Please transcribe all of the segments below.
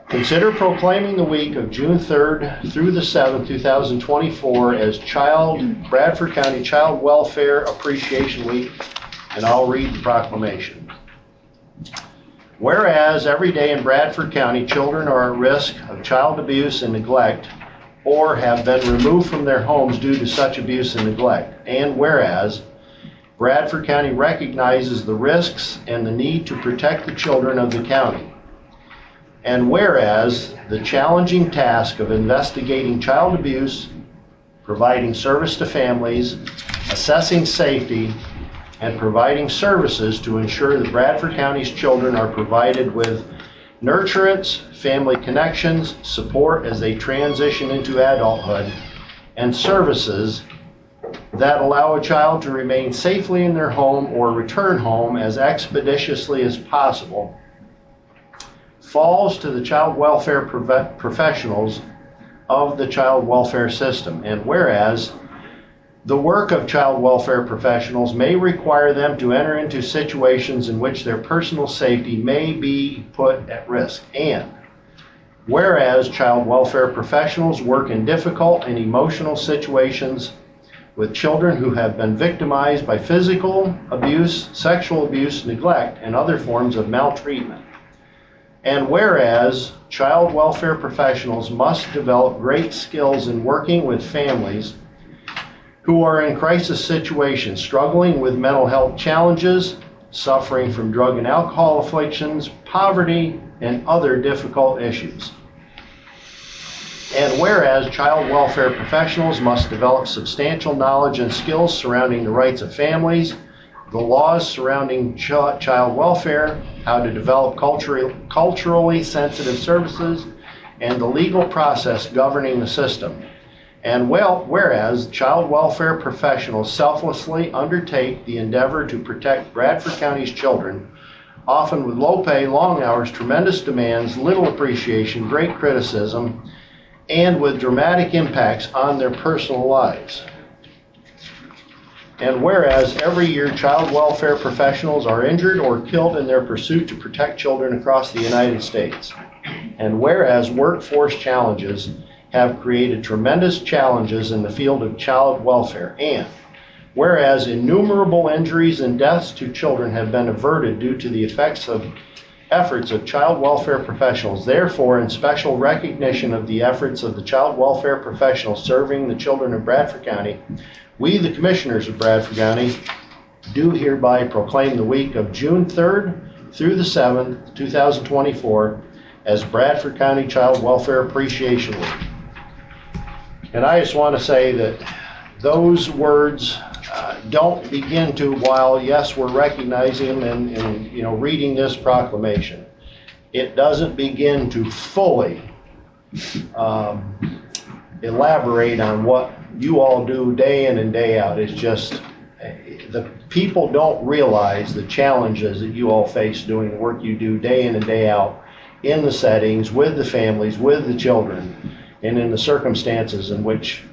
Consider proclaiming the week of June 3rd through the 7th, 2024 as Bradford County Child Welfare Appreciation Week, and I'll read the proclamation. Whereas every day in Bradford County, children are at risk of child abuse and neglect or have been removed from their homes due to such abuse and neglect. And whereas Bradford County recognizes the risks and the need to protect the children of the county. And whereas the challenging task of investigating child abuse, providing service to families, assessing safety, and providing services to ensure that Bradford County's children are provided with nurturance, family connections, support as they transition into adulthood, and services that allow a child to remain safely in their home or return home as expeditiously as possible, falls to the child welfare professionals of the child welfare system. And whereas the work of child welfare professionals may require them to enter into situations in which their personal safety may be put at risk. And whereas child welfare professionals work in difficult and emotional situations with children who have been victimized by physical abuse, sexual abuse, neglect, and other forms of maltreatment. And whereas child welfare professionals must develop great skills in working with families who are in crisis situations, struggling with mental health challenges, suffering from drug and alcohol afflictions, poverty, and other difficult issues. And whereas child welfare professionals must develop substantial knowledge and skills surrounding the rights of families, the laws surrounding child welfare, how to develop culturally sensitive services, and the legal process governing the system. And whereas child welfare professionals selflessly undertake the endeavor to protect Bradford County's children, often with low pay, long hours, tremendous demands, little appreciation, great criticism, and with dramatic impacts on their personal lives. And whereas every year child welfare professionals are injured or killed in their pursuit to protect children across the United States. And whereas workforce challenges have created tremendous challenges in the field of child welfare. And whereas innumerable injuries and deaths to children have been averted due to the efforts of child welfare professionals. Therefore, in special recognition of the efforts of the child welfare professionals serving the children of Bradford County, we, the Commissioners of Bradford County, do hereby proclaim the week of June 3rd through the 7th, 2024, as Bradford County Child Welfare Appreciation Week. And I just want to say that those words don't begin to, while yes, we're recognizing and reading this proclamation, it doesn't begin to fully elaborate on what you all do day in and day out. It's just the people don't realize the challenges that you all face doing the work you do day in and day out in the settings, with the families, with the children, and in the circumstances in which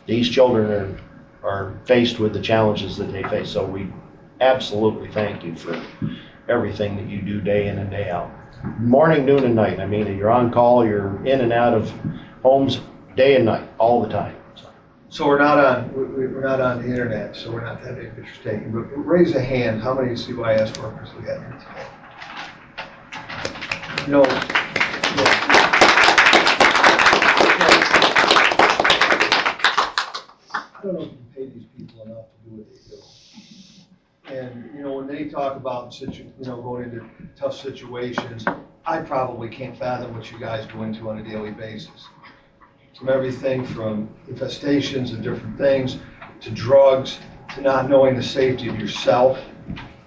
these children are faced with the challenges that they face. So we absolutely thank you for everything that you do day in and day out. Morning, noon, and night. I mean, you're on call, you're in and out of homes day and night, all the time. So we're not on the internet, so we're not that interesting. But raise a hand, how many CYS workers we have here today? No. I don't know if you pay these people enough to do what they do. And when they talk about going into tough situations, I probably can't fathom what you guys go into on a daily basis. From everything from infestations of different things to drugs to not knowing the safety of yourself.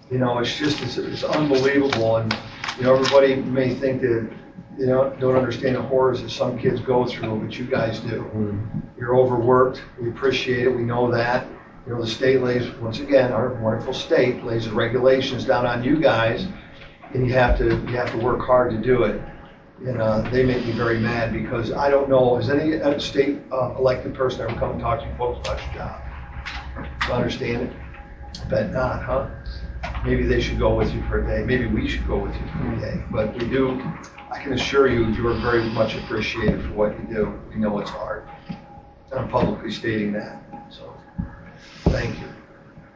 It's unbelievable. And everybody may think that don't understand the horrors that some kids go through, but you guys do. Mm-hmm. You're overworked. We appreciate it. We know that. The state lays, once again, our wonderful state lays the regulations down on you guys, and you have to work hard to do it. And they make me very mad because I don't know, has any state elected person ever come and talk to you folks about your job? Do you understand it? I bet not, huh? maybe they should go with you for a day, maybe we should go with you for a day. But we do, I can assure you, you are very much appreciated for what you do. We know it's hard. And I'm publicly stating that, so, thank you.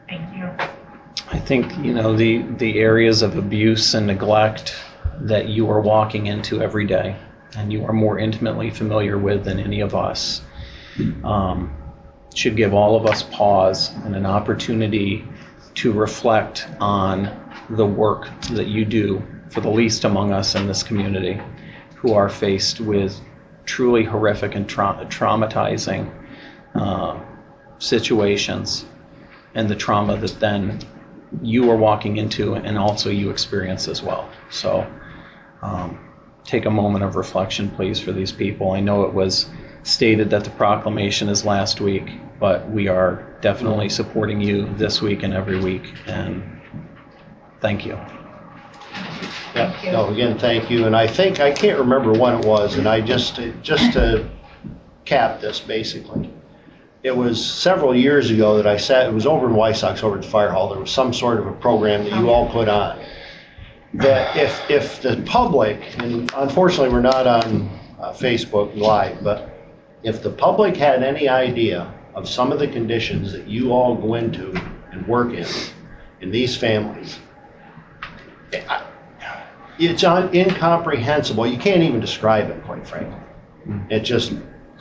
Thank you. I think, you know, the areas of abuse and neglect that you are walking into every day and you are more intimately familiar with than any of us should give all of us pause and an opportunity to reflect on the work that you do for the least among us in this community who are faced with truly horrific and traumatizing situations, and the trauma that then you are walking into and also you experience as well. So take a moment of reflection, please, for these people. I know it was stated that the proclamation is last week, but we are definitely supporting you this week and every week, and thank you. Yeah, no, again, thank you. And I think, I can't remember when it was, and I just to cap this basically, it was several years ago that I sat, it was over in Wysox, over at the fire hall, there was some sort of a program that you all put on. That if the public, and unfortunately we're not on Facebook Live, but if the public had any idea of some of the conditions that you all go into and work in these families, it's incomprehensible. You can't even describe it, quite frankly. It just,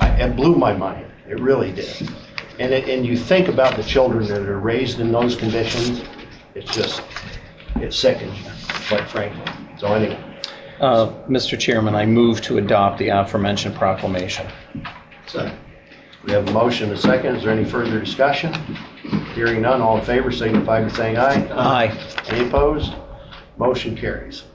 it blew my mind. It really did. And you think about the children that are raised in those conditions, it's just, it sickens you, quite frankly. So anyway. Mr. Chairman, I move to adopt the aforementioned proclamation. Second. We have a motion and a second. Is there any further discussion? Hearing none, all in favor signify by saying aye. Aye. Any opposed? Motion carries.